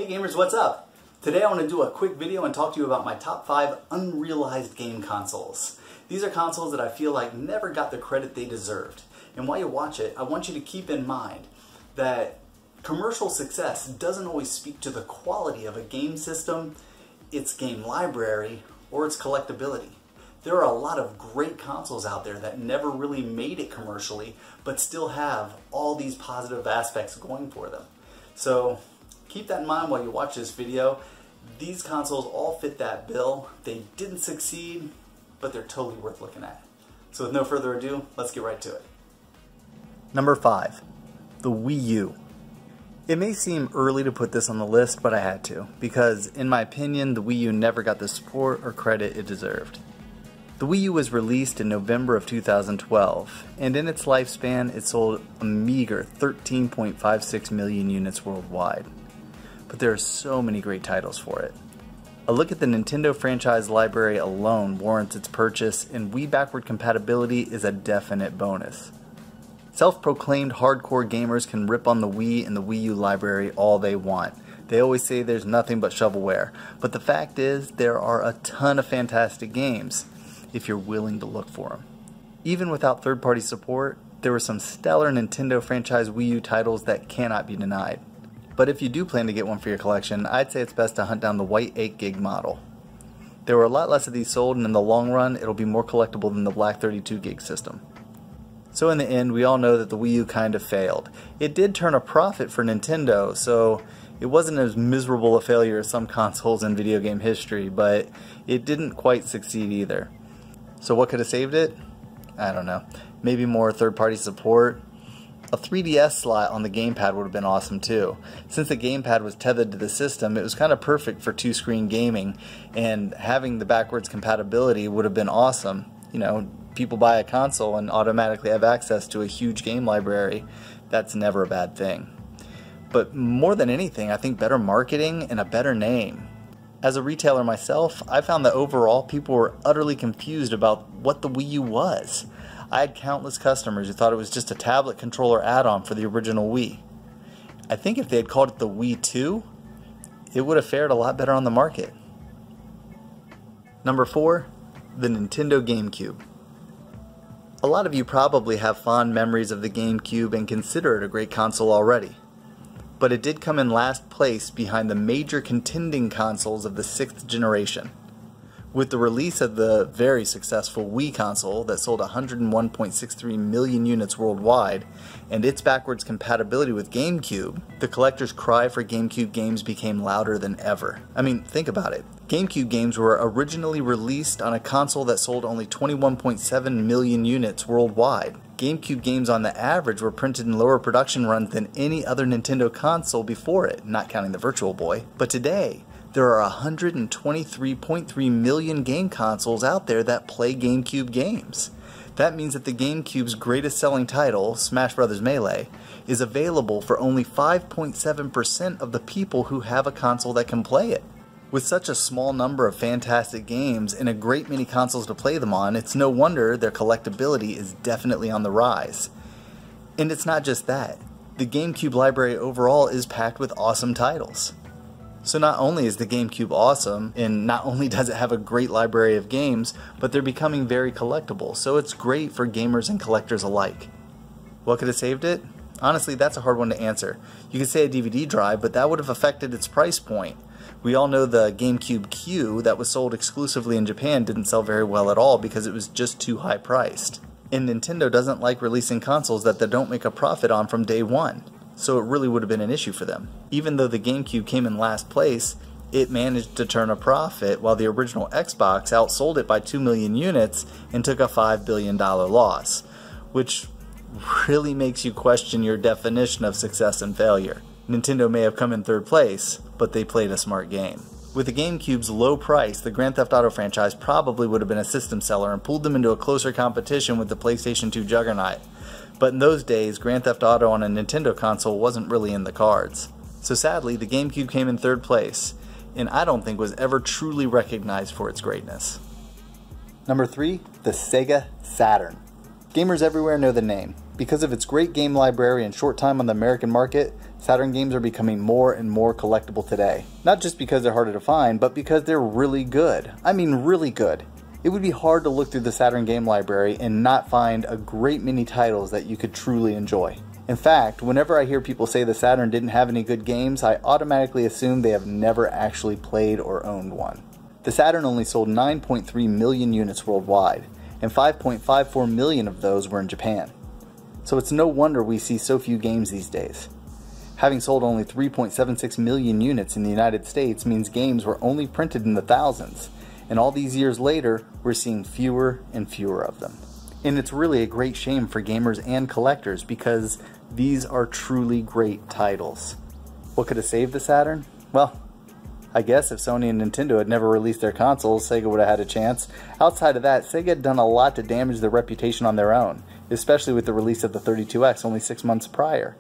Hey gamers, what's up? Today I want to do a quick video and talk to you about my top 5 unrealized game consoles. These are consoles that I feel like never got the credit they deserved. And while you watch it, I want you to keep in mind that commercial success doesn't always speak to the quality of a game system, its game library, or its collectability. There are a lot of great consoles out there that never really made it commercially, but still have all these positive aspects going for them. So keep that in mind while you watch this video. These consoles all fit that bill. They didn't succeed, but they're totally worth looking at. So with no further ado, let's get right to it. Number 5, the Wii U. It may seem early to put this on the list, but I had to, because in my opinion, the Wii U never got the support or credit it deserved. The Wii U was released in November of 2012, and in its lifespan it sold a meager 13.56 million units worldwide. But there are so many great titles for it. A look at the Nintendo franchise library alone warrants its purchase, and Wii backward compatibility is a definite bonus. Self-proclaimed hardcore gamers can rip on the Wii and the Wii U library all they want. They always say there's nothing but shovelware, but the fact is there are a ton of fantastic games if you're willing to look for them. Even without third-party support, there were some stellar Nintendo franchise Wii U titles that cannot be denied. But if you do plan to get one for your collection, I'd say it's best to hunt down the white 8GB model. There were a lot less of these sold, and in the long run, it'll be more collectible than the black 32GB system. So in the end, we all know that the Wii U kind of failed. It did turn a profit for Nintendo, so it wasn't as miserable a failure as some consoles in video game history, but it didn't quite succeed either. So what could have saved it? I don't know. Maybe more third-party support. A 3DS slot on the gamepad would have been awesome too. Since the gamepad was tethered to the system, it was kind of perfect for two-screen gaming, and having the backwards compatibility would have been awesome. You know, people buy a console and automatically have access to a huge game library. That's never a bad thing. But more than anything, I think better marketing and a better name. As a retailer myself, I found that overall people were utterly confused about what the Wii U was. I had countless customers who thought it was just a tablet controller add-on for the original Wii. I think if they had called it the Wii 2, it would have fared a lot better on the market. Number 4, the Nintendo GameCube. A lot of you probably have fond memories of the GameCube and consider it a great console already. But it did come in last place behind the major contending consoles of the 6th generation. With the release of the very successful Wii console that sold 101.63 million units worldwide, and its backwards compatibility with GameCube, the collector's cry for GameCube games became louder than ever. I mean, think about it. GameCube games were originally released on a console that sold only 21.7 million units worldwide. GameCube games on the average were printed in lower production runs than any other Nintendo console before it, not counting the Virtual Boy. But today, there are 123.3 million game consoles out there that play GameCube games. That means that the GameCube's greatest selling title, Smash Bros. Melee, is available for only 5.7% of the people who have a console that can play it. With such a small number of fantastic games and a great many consoles to play them on, it's no wonder their collectability is definitely on the rise. And it's not just that. The GameCube library overall is packed with awesome titles. So not only is the GameCube awesome, and not only does it have a great library of games, but they're becoming very collectible, so it's great for gamers and collectors alike. What could have saved it? Honestly, that's a hard one to answer. You could say a DVD drive, but that would have affected its price point. We all know the GameCube Q that was sold exclusively in Japan didn't sell very well at all because it was just too high priced. And Nintendo doesn't like releasing consoles that they don't make a profit on from day one. So it really would have been an issue for them. Even though the GameCube came in last place, it managed to turn a profit while the original Xbox outsold it by 2 million units and took a $5 billion loss, which really makes you question your definition of success and failure. Nintendo may have come in third place, but they played a smart game. With the GameCube's low price, the Grand Theft Auto franchise probably would have been a system seller and pulled them into a closer competition with the PlayStation 2 juggernaut. But in those days, Grand Theft Auto on a Nintendo console wasn't really in the cards. So sadly, the GameCube came in third place, and I don't think was ever truly recognized for its greatness. Number 3, the Sega Saturn. Gamers everywhere know the name. Because of its great game library and short time on the American market, Saturn games are becoming more and more collectible today. Not just because they're harder to find, but because they're really good. I mean really good. It would be hard to look through the Saturn game library and not find a great many titles that you could truly enjoy. In fact, whenever I hear people say the Saturn didn't have any good games, I automatically assume they have never actually played or owned one. The Saturn only sold 9.3 million units worldwide, and 5.54 million of those were in Japan. So it's no wonder we see so few games these days. Having sold only 3.76 million units in the United States means games were only printed in the thousands, and all these years later, we're seeing fewer and fewer of them. And it's really a great shame for gamers and collectors because these are truly great titles. What could have saved the Saturn? Well, I guess if Sony and Nintendo had never released their consoles, Sega would have had a chance. Outside of that, Sega had done a lot to damage their reputation on their own, especially with the release of the 32X only 6 months prior.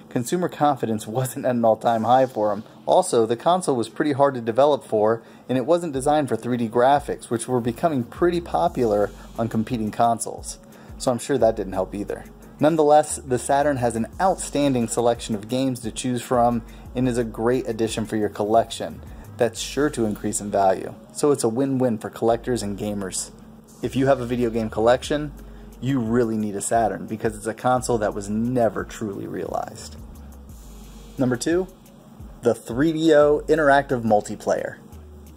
Consumer confidence wasn't at an all-time high for them. Also, the console was pretty hard to develop for, and it wasn't designed for 3D graphics, which were becoming pretty popular on competing consoles. So I'm sure that didn't help either. Nonetheless, the Saturn has an outstanding selection of games to choose from and is a great addition for your collection that's sure to increase in value. So it's a win-win for collectors and gamers. If you have a video game collection, you really need a Saturn because it's a console that was never truly realized. Number 2, the 3DO Interactive Multiplayer.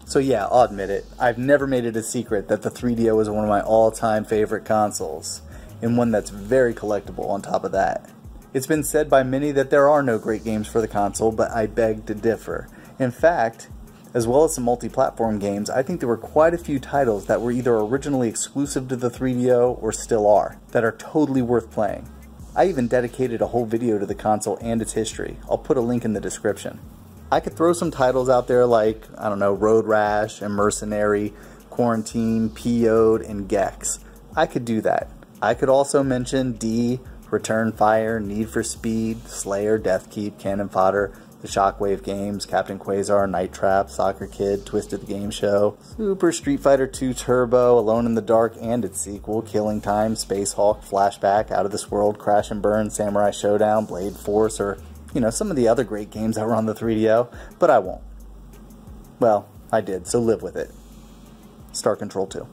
So yeah, I'll admit it, I've never made it a secret that the 3DO is one of my all-time favorite consoles, and one that's very collectible on top of that. It's been said by many that there are no great games for the console, but I beg to differ. In fact, as well as some multi-platform games, I think there were quite a few titles that were either originally exclusive to the 3DO or still are, that are totally worth playing. I even dedicated a whole video to the console and its history. I'll put a link in the description. I could throw some titles out there like, I don't know, Road Rash and Mercenary, Quarantine, PO'd, and Gex. I could do that. I could also mention D, Return Fire, Need for Speed, Slayer, Deathkeep, Cannon Fodder, the Shockwave games, Captain Quasar, Night Trap, Soccer Kid, Twisted the Game Show, Super Street Fighter 2 Turbo, Alone in the Dark and its sequel, Killing Time, Space Hulk, Flashback, Out of This World, Crash and Burn, Samurai Showdown, Blade Force, or, you know, some of the other great games that were on the 3DO, but I won't. Well, I did, so live with it. Star Control 2.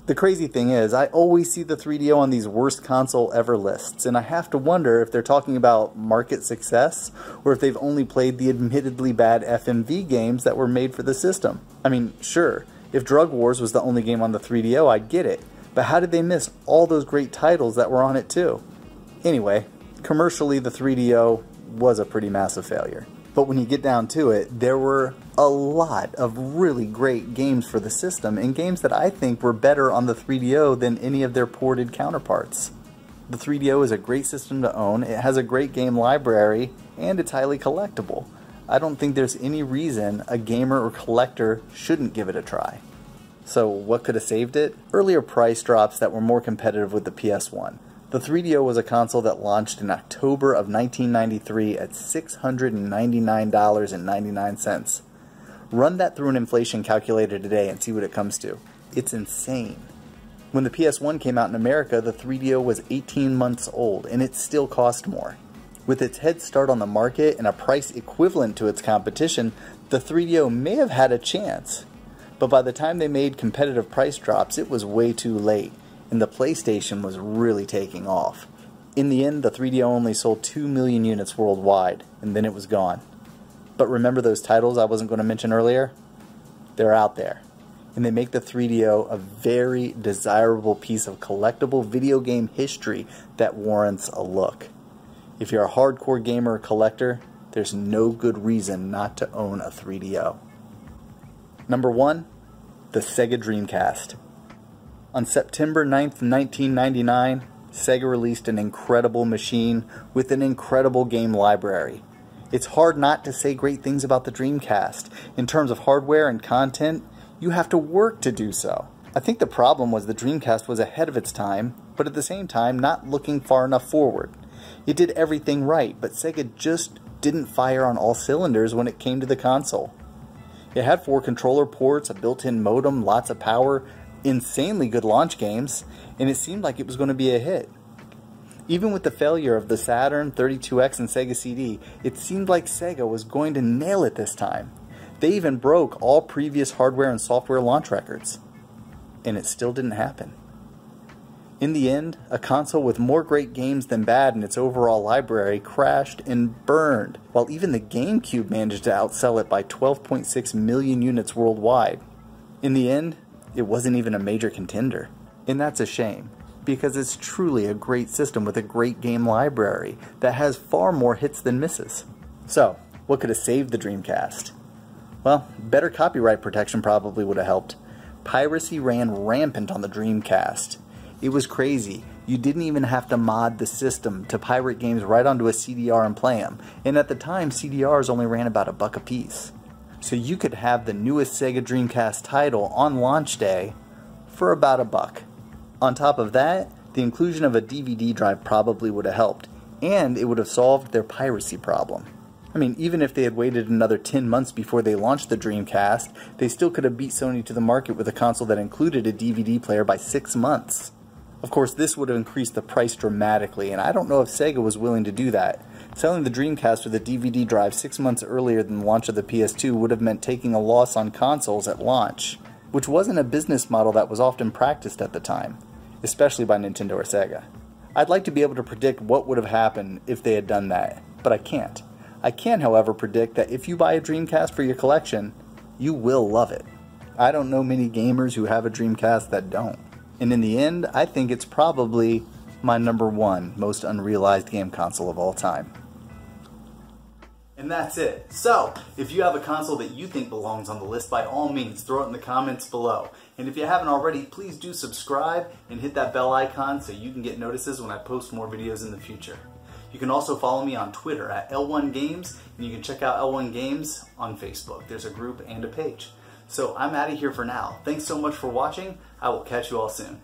The crazy thing is, I always see the 3DO on these worst console ever lists, and I have to wonder if they're talking about market success, or if they've only played the admittedly bad FMV games that were made for the system. I mean, sure, if Drug Wars was the only game on the 3DO, I'd get it, but how did they miss all those great titles that were on it too? Anyway, commercially the 3DO was a pretty massive failure. But when you get down to it, there were a lot of really great games for the system, and games that I think were better on the 3DO than any of their ported counterparts. The 3DO is a great system to own, it has a great game library, and it's highly collectible. I don't think there's any reason a gamer or collector shouldn't give it a try. So what could have saved it? Earlier price drops that were more competitive with the PS1. The 3DO was a console that launched in October of 1993 at $699.99. Run that through an inflation calculator today and see what it comes to. It's insane. When the PS1 came out in America, the 3DO was 18 months old, and it still cost more. With its head start on the market and a price equivalent to its competition, the 3DO may have had a chance. But by the time they made competitive price drops, it was way too late, and the PlayStation was really taking off. In the end, the 3DO only sold 2 million units worldwide, and then it was gone. But remember those titles I wasn't going to mention earlier? They're out there, and they make the 3DO a very desirable piece of collectible video game history that warrants a look. If you're a hardcore gamer or collector, there's no good reason not to own a 3DO. Number 1, the Sega Dreamcast. On September 9th, 1999, Sega released an incredible machine with an incredible game library. It's hard not to say great things about the Dreamcast. In terms of hardware and content, you have to work to do so. I think the problem was the Dreamcast was ahead of its time, but at the same time not looking far enough forward. It did everything right, but Sega just didn't fire on all cylinders when it came to the console. It had 4 controller ports, a built-in modem, lots of power, insanely good launch games, and it seemed like it was going to be a hit. Even with the failure of the Saturn, 32X, and Sega CD, it seemed like Sega was going to nail it this time. They even broke all previous hardware and software launch records. And it still didn't happen. In the end, a console with more great games than bad in its overall library crashed and burned, while even the GameCube managed to outsell it by 12.6 million units worldwide. In the end, it wasn't even a major contender. And that's a shame, because it's truly a great system with a great game library that has far more hits than misses. So, what could have saved the Dreamcast? Well, better copyright protection probably would have helped. Piracy ran rampant on the Dreamcast. It was crazy. You didn't even have to mod the system to pirate games right onto a CDR and play them. And at the time, CDRs only ran about $1 a piece. So you could have the newest Sega Dreamcast title on launch day for about $1. On top of that, the inclusion of a DVD drive probably would have helped, and it would have solved their piracy problem. I mean, even if they had waited another 10 months before they launched the Dreamcast, they still could have beat Sony to the market with a console that included a DVD player by 6 months. Of course, this would have increased the price dramatically, and I don't know if Sega was willing to do that. Selling the Dreamcast with a DVD drive 6 months earlier than the launch of the PS2 would have meant taking a loss on consoles at launch, which wasn't a business model that was often practiced at the time, especially by Nintendo or Sega. I'd like to be able to predict what would have happened if they had done that, but I can't. I can, however, predict that if you buy a Dreamcast for your collection, you will love it. I don't know many gamers who have a Dreamcast that don't. And in the end, I think it's probably my #1 most unrealized game console of all time. And that's it. So, if you have a console that you think belongs on the list, by all means, throw it in the comments below. And if you haven't already, please do subscribe and hit that bell icon so you can get notices when I post more videos in the future. You can also follow me on Twitter at L1Games, and you can check out L1 Games on Facebook. There's a group and a page. So I'm out of here for now. Thanks so much for watching. I will catch you all soon.